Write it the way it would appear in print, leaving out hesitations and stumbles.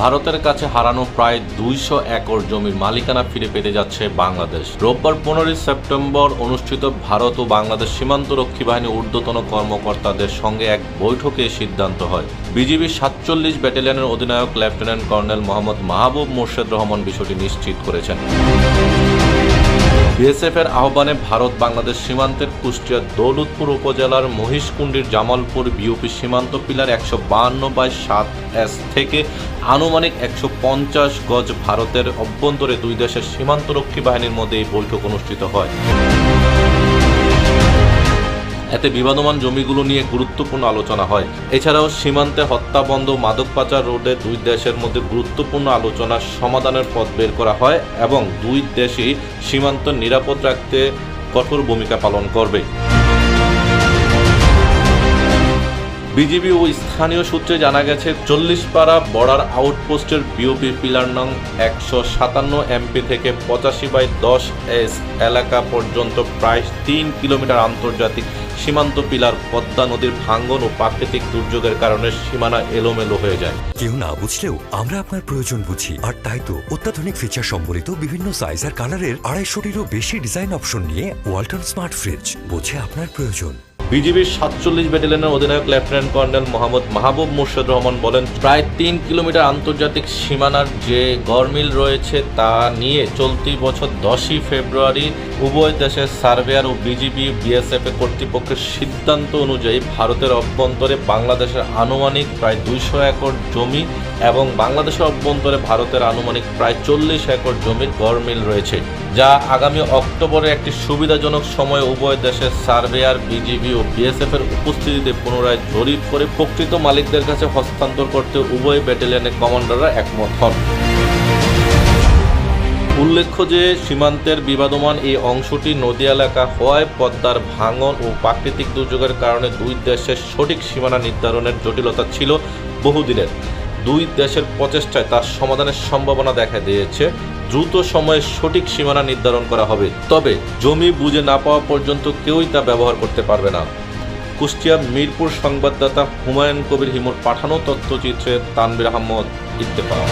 ভারতের কাছে হারানো প্রায় ২০০ একর জমির মালিকানা ফিরে পেতে যাচ্ছে বাংলাদেশ। রোববার ১৫ সেপ্টেম্বর অনুষ্ঠিত ভারত ও বাংলাদেশ সীমান্তরক্ষী বাহিনীর ঊর্ধ্বতন কর্মকর্তাদের সঙ্গে এক বৈঠকে সিদ্ধান্ত হয়। বিজিবির ৪৭ ব্যাটালিয়নের অধিনায়ক লেফটেন্যান্ট কর্নেল মোহাম্মদ মাহবুব মোর্শেদ রহমান বিষয়টি নিশ্চিত করেছেন। বিএসএফ এর আহ্বানে ভারত বাংলাদেশ সীমান্তের কুষ্টিয়ার দৌলতপুর উপজেলার মহিষকুণ্ডির জামালপুর বিওপি সীমান্ত পিলার ১৫২/৭S থেকে আনুমানিক ১৫০ গজ ভারতের অভ্যন্তরে দুই দেশের সীমান্তরক্ষী বাহিনীর মধ্যে এই বৈঠক অনুষ্ঠিত হয়। এতে বিবাদমান জমিগুলো নিয়ে গুরুত্বপূর্ণ আলোচনা হয়। এছাড়াও সীমান্তে হত্যা বন্ধ, মাদক পাচার রোধে দুই দেশের মধ্যে গুরুত্বপূর্ণ আলোচনার সমাধানের পথ বের করা হয় এবং দুই দেশই সীমান্ত নিরাপদ রাখতে কঠোর ভূমিকা পালন করবে। বিজিবি ও স্থানীয় সূত্রে জানা গেছে, ৪০পাড়া বর্ডার আউটপোস্টের বিওপি পিলার নং ১৫৭ এমপি থেকে ৮৫/১০S এলাকা পর্যন্ত প্রায় ৩ কিলোমিটার আন্তর্জাতিক সীমান্ত পিলার পদ্মা নদীর ভাঙ্গন ও প্রাকৃতিক দুর্যোগের কারণে সীমানা এলোমেলো হয়ে যায়। কেউ না বুঝলেও আমরা আপনার প্রয়োজন বুঝি, আর তাই তো অত্যাধুনিক ফিচার সম্বলিত বিভিন্ন সাইজ আর কালারের ২৫০টিরও বেশি ডিজাইন অপশন নিয়ে ওয়ালটন স্মার্ট ফ্রিজ বোঝে আপনার প্রয়োজন। বিজিবির ৪৭ ব্যাটালিয়নের অধিনায়ক লেফটেন্যান্ট কর্নেল মোহাম্মদ মাহবুব মোর্শেদ রহমান বলেন, প্রায় ৩ কিলোমিটার আন্তর্জাতিক সীমানার যে গড়মিল রয়েছে তা নিয়ে চলতি বছর ১০ই ফেব্রুয়ারি উভয় দেশের সার্ভেয়ার ও বিজিবি বিএসএফ কর্তৃপক্ষের সিদ্ধান্ত অনুযায়ী ভারতের অভ্যন্তরে বাংলাদেশের আনুমানিক প্রায় ২০০ একর জমি এবং বাংলাদেশের অভ্যন্তরে ভারতের আনুমানিক প্রায় ৪০ একর জমির গড়মিল রয়েছে, যা আগামী অক্টোবরে একটি সুবিধাজনক সময়ে উভয় দেশের সার্ভেয়ার, বিজিবি ও বিএসএফ এর উপস্থিতিতে পুনরায় জরিপ করে প্রকৃত মালিকদের কাছে হস্তান্তর করতে উভয় ব্যাটালিয়নের কমান্ডাররা একমত হন। উল্লেখ্য যে সীমান্তের বিবাদমান এই অংশটি নদী এলাকা হওয়ায় পদ্মার ভাঙন ও প্রাকৃতিক দুর্যোগের কারণে দুই দেশের সঠিক সীমানা নির্ধারণের জটিলতা ছিল বহুদিনের। দুই দেশের প্রচেষ্টায় তার সমাধানের সম্ভাবনা দেখা দিয়েছে। দ্রুত সময়ে সঠিক সীমানা নির্ধারণ করা হবে, তবে জমি বুঝে না পাওয়া পর্যন্ত কেউই তা ব্যবহার করতে পারবে না। কুষ্টিয়া মিরপুর সংবাদদাতা হুমায়ুন কবির হিমুর পাঠানো তথ্যচিত্রে তানভীর আহমদ, ইত্তেফাক।